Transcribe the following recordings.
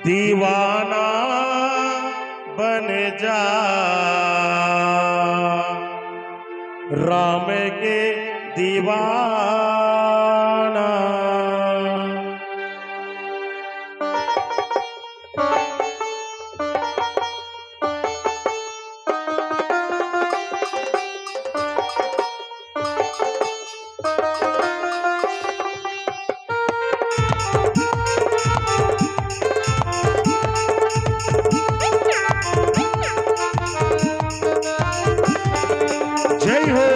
दीवाना बन जा राम के दीवाना। जय हो।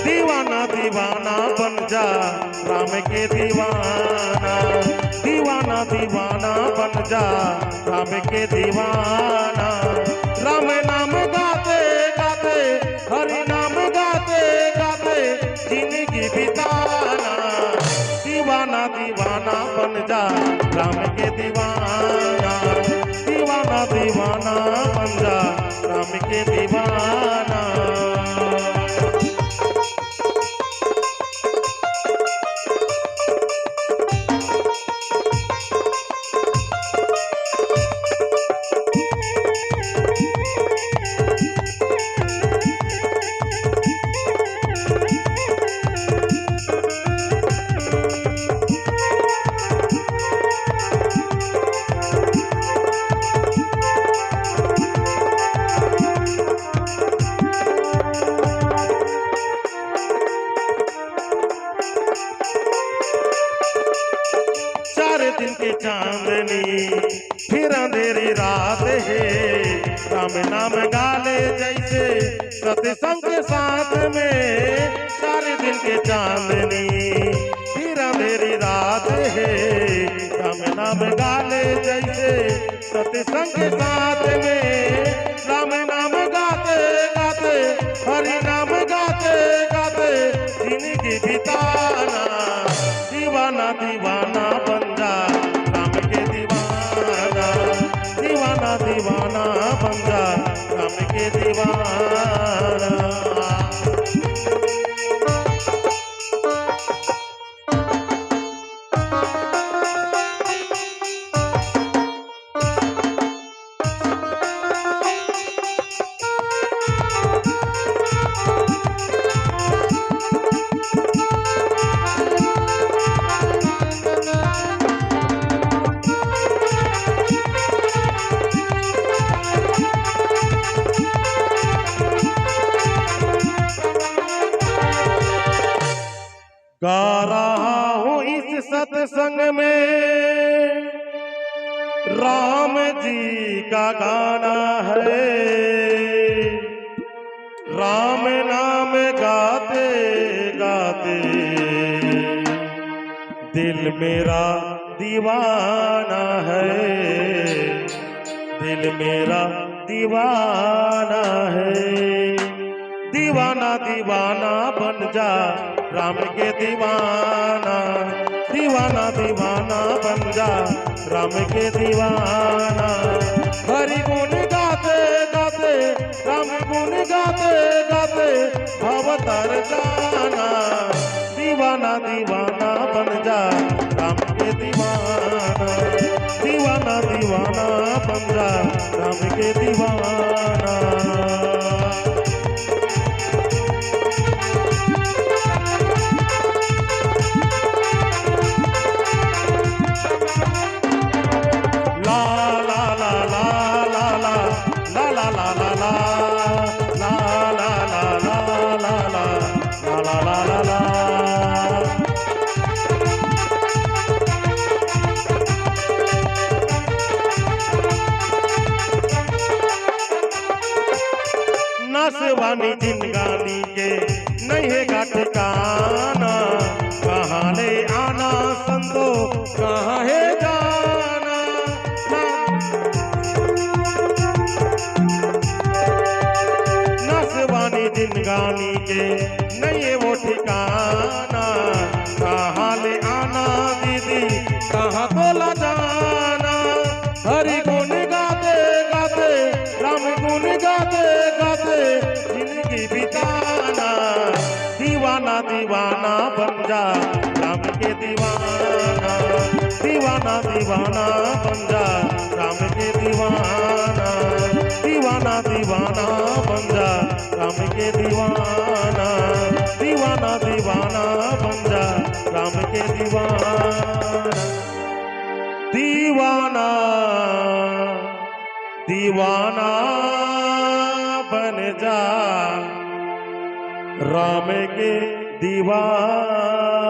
दीवाना दीवाना बन जा राम के दीवाना। दीवाना दीवाना बन जा राम के दीवाना। राम नाम गाते गाते हरि नाम गाते गाते जिंदगी बिताना। दीवाना दीवाना बन जा राम के दीवाना। दीवाना दीवाना बन जा राम के दीवाना। दिन की चांदनी फिर अंधेरी रात है। राम नाम गाले जैसे सत्संग के साथ में। 4 दिन की चांदनी फिर अंधेरी रात है। राम नाम गाले जैसे सत्संग के साथ में। राम नाम गाते गाते हरि नाम गाते गाते जिंदगी बिताना। दीवाना दीवाना बन जा राम के दीवाना। दीवाना दीवाना बन जा राम के दीवाना। गा रहा हूँ इस सत्संग में राम जी का गाना है। राम नाम गाते गाते दिल मेरा दीवाना है। दिल मेरा दीवाना है। दीवाना दीवाना बन जा राम के दीवाना। दीवाना दीवाना बन जा राम के दीवाना। हरि गुण गाते गाते राम गुण गाते गाते भव तर जाना। दीवाना दीवाना बन जा राम के दीवाना। दीवाना दीवाना बन जा राम के दीवाना। नसवानी जिंदगानी के नहीं है का ठिकाना। कहाँ ले आना संतो कहाँ है जाना। नसवानी जिंदगानी के नहीं है वो ठिकाना। कहाँ ले आना दीवाना दीदी कहाँ तोला जाना। हरि गुण गाते गाते राम गुण गाते गाते जिंदगी बिताना। दीवाना दीवाना बन जा राम के दीवाना। दीवाना दीवाना बन जा राम के दीवाना। दीवाना दीवाना बन जा राम के दीवाना। दीवाना दीवाना बन जा राम के दीवाना। दीवाना दीवाना बन जा राम के दीवाना।